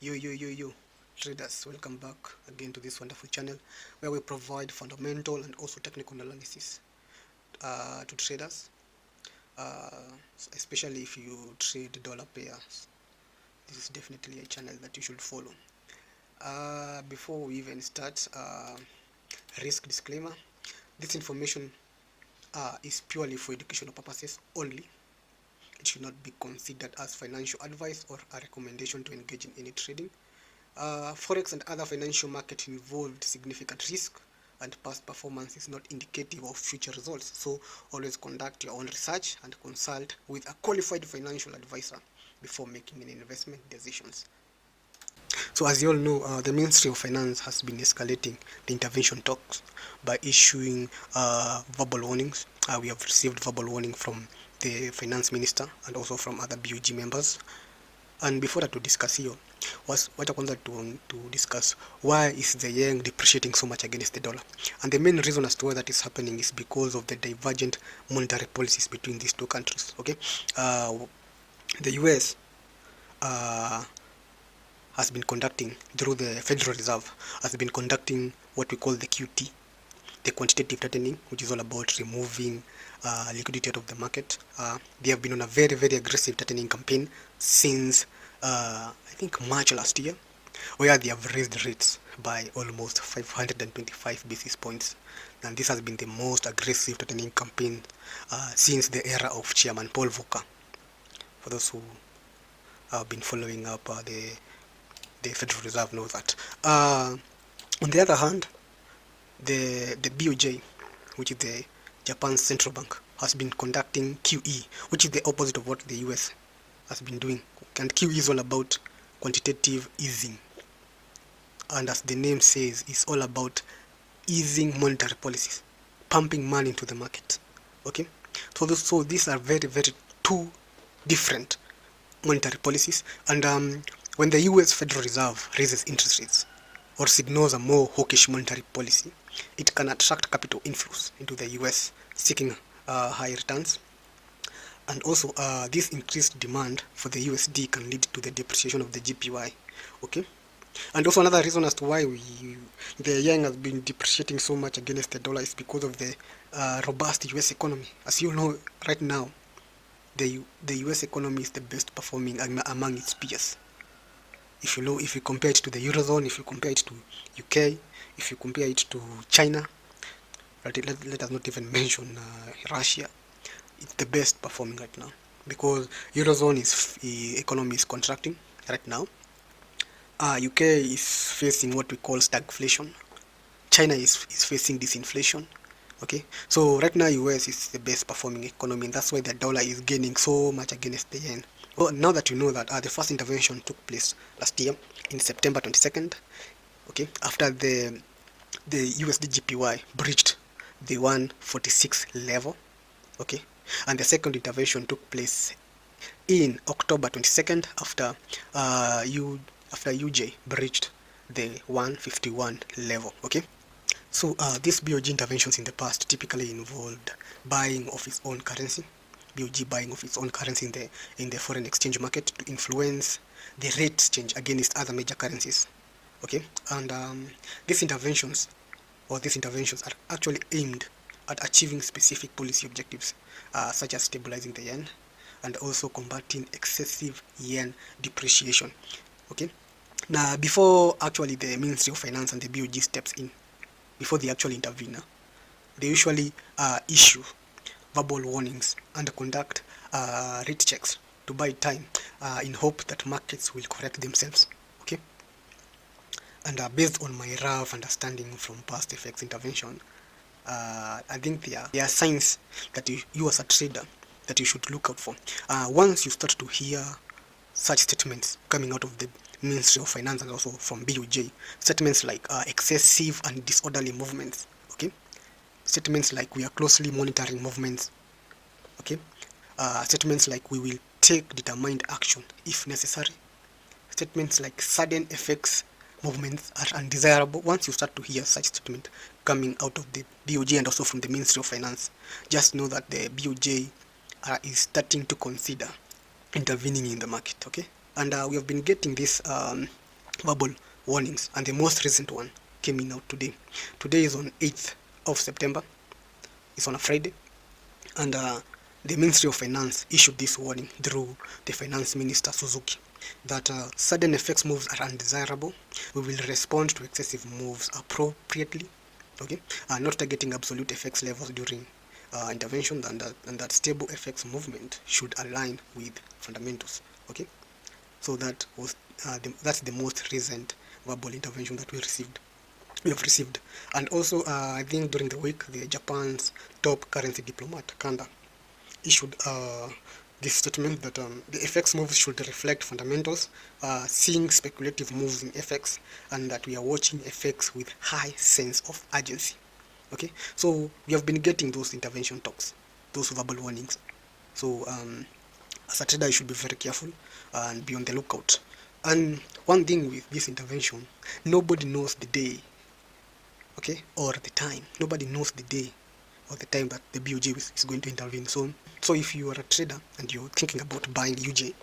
Yo, traders, welcome back again to this wonderful channel where we provide fundamental and also technical analysis to traders, uh, especially if you trade dollar pairs. This is definitely a channel that you should follow. Before we even start, risk disclaimer: this information is purely for educational purposes only. It should not be considered as financial advice or a recommendation to engage in any trading. Forex and other financial markets involved significant risk, and past performance is not indicative of future results. So always conduct your own research and consult with a qualified financial advisor before making any investment decisions. So as you all know, the Ministry of Finance has been escalating the intervention talks by issuing verbal warnings. We have received verbal warning from the Finance Minister and also from other BoJ members. And before that, to discuss here, what I wanted to discuss, why is the yen depreciating so much against the dollar? And the main reason as to why that is happening is because of the divergent monetary policies between these two countries. Okay, the US has been conducting, through the Federal Reserve, has been conducting what we call the QT, the quantitative tightening, which is all about removing liquidity out of the market. They have been on a very, very aggressive tightening campaign since I think March last year, where they have raised rates by almost 525 basis points. And this has been the most aggressive tightening campaign since the era of Chairman Paul Volcker. For those who have been following up the Federal Reserve know that. On the other hand, the BoJ, which is the Japan's central bank, has been conducting QE, which is the opposite of what the US has been doing. And QE is all about quantitative easing, and as the name says, it's all about easing monetary policies, pumping money into the market. Okay, so these are very, very two different monetary policies. And when the US Federal Reserve raises interest rates or signals a more hawkish monetary policy, it can attract capital inflows into the US seeking high returns. And also, this increased demand for the USD can lead to the depreciation of the GPY. Okay, and also another reason as to why the yen has been depreciating so much against the dollar is because of the robust US economy. As you know, right now, the US economy is the best performing among its peers. If you compare it to the Eurozone, if you compare it to UK, if you compare it to China, let us not even mention Russia, it's the best performing right now, because Eurozone economy is contracting right now. UK is facing what we call stagflation. China is facing disinflation. Okay, so right now US is the best performing economy, and that's why the dollar is gaining so much against the yen. Well, now that you know that the first intervention took place last year in September 22nd, okay, after the USD GPY breached the 146 level, okay, and the second intervention took place in October 22nd after UJ breached the 151 level. Okay, so these BoJ interventions in the past typically involved buying of its own currency, BoJ buying of its own currency in the foreign exchange market to influence the rate change against other major currencies. Okay, and these interventions are actually aimed at achieving specific policy objectives, such as stabilizing the yen and also combating excessive yen depreciation. Okay, now before actually the Ministry of Finance and the BoJ steps in, before they actually intervene, they usually issue verbal warnings and conduct rate checks to buy time in hope that markets will correct themselves. Okay, and based on my rough understanding from past FX intervention, I think there are signs that you as a trader that you should look out for. Once you start to hear such statements coming out of the Ministry of Finance and also from BoJ, statements like excessive and disorderly movements, okay, statements like we are closely monitoring movements, okay, statements like we will take determined action if necessary, statements like sudden effects movements are undesirable. Once you start to hear such statement coming out of the BoJ and also from the Ministry of Finance, just know that the BoJ is starting to consider intervening in the market. Okay, and we have been getting this verbal warnings, and the most recent one came in out today. Today is on 8th of September. It's on a Friday, and the Ministry of Finance issued this warning through the Finance Minister Suzuki that sudden FX moves are undesirable. We will respond to excessive moves appropriately, okay, not targeting absolute FX levels during intervention, and that stable FX movement should align with fundamentals, okay. So that was that's the most recent verbal intervention that we have received. And also I think during the week, the Japan's top currency diplomat Kanda issued this statement that the FX moves should reflect fundamentals, seeing speculative moves in FX, and that we are watching FX with high sense of urgency. Okay, so we have been getting those intervention talks, those verbal warnings. So as a trader, you should be very careful and be on the lookout. And one thing with this intervention, nobody knows the day, okay, or the time. Nobody knows the day or the time that the BoJ is going to intervene. So if you are a trader and you're thinking about buying UJ,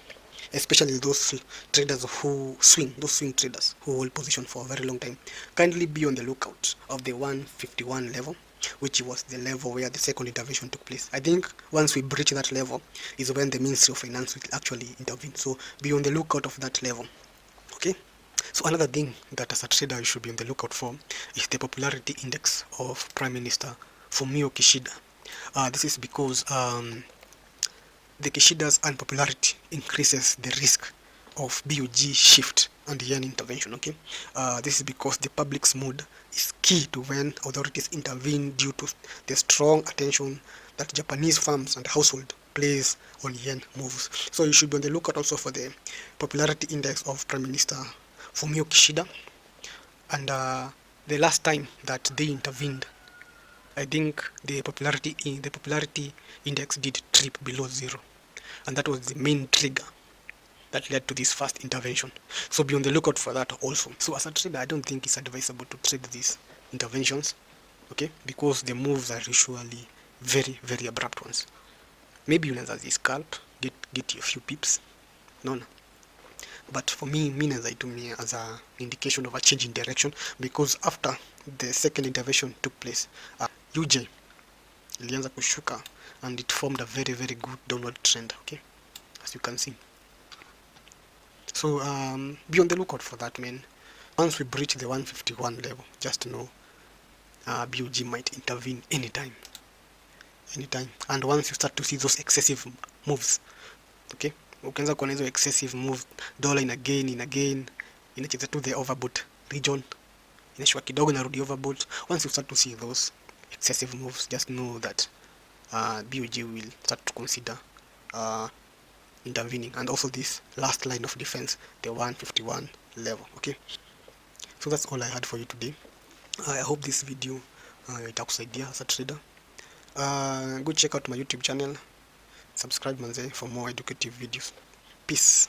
especially those traders who swing, those swing traders who hold position for a very long time, kindly be on the lookout of the 151 level, which was the level where the second intervention took place. I think once we breach that level is when the Ministry of Finance will actually intervene. So be on the lookout of that level. Okay. So another thing that as a trader you should be on the lookout for is the popularity index of Prime Minister Fumio Kishida. This is because the Kishida's unpopularity increases the risk of BoJ shift and yen intervention. Okay, this is because the public's mood is key to when authorities intervene due to the strong attention that Japanese firms and household place on yen moves. So you should be on the lookout also for the popularity index of Prime Minister Fumio Kishida. And the last time that they intervened, I think the popularity index did trip below 0, and that was the main trigger that led to this first intervention. So be on the lookout for that also. So as a trader, I don't think it's advisable to trade these interventions, okay, because the moves are usually very, very abrupt ones. Maybe unaweza scalp, get a few pips, no. But for me nazaitumia as an indication of a change in direction, because after the second intervention took place, UJ ilianza kushuka and it formed a very, very good downward trend, okay, as you can see. So be on the lookout for that, man. Once we breach the 151 level, just know BoJ might intervene anytime. And once you start to see those excessive moves, okay, ukianza kuona hizo excessive moves, dollar in again inacheza to the overbought region, inashuka kidogo narudi overbought. Once you start to see those excessive moves, just know that BoJ will start to consider intervening. And also this last line of defense, the 151 level. Okay, so that's all I had for you today. I hope this video itakusaidia as a trader. Go check out my YouTube channel, subscribe manze for more educative videos. Peace.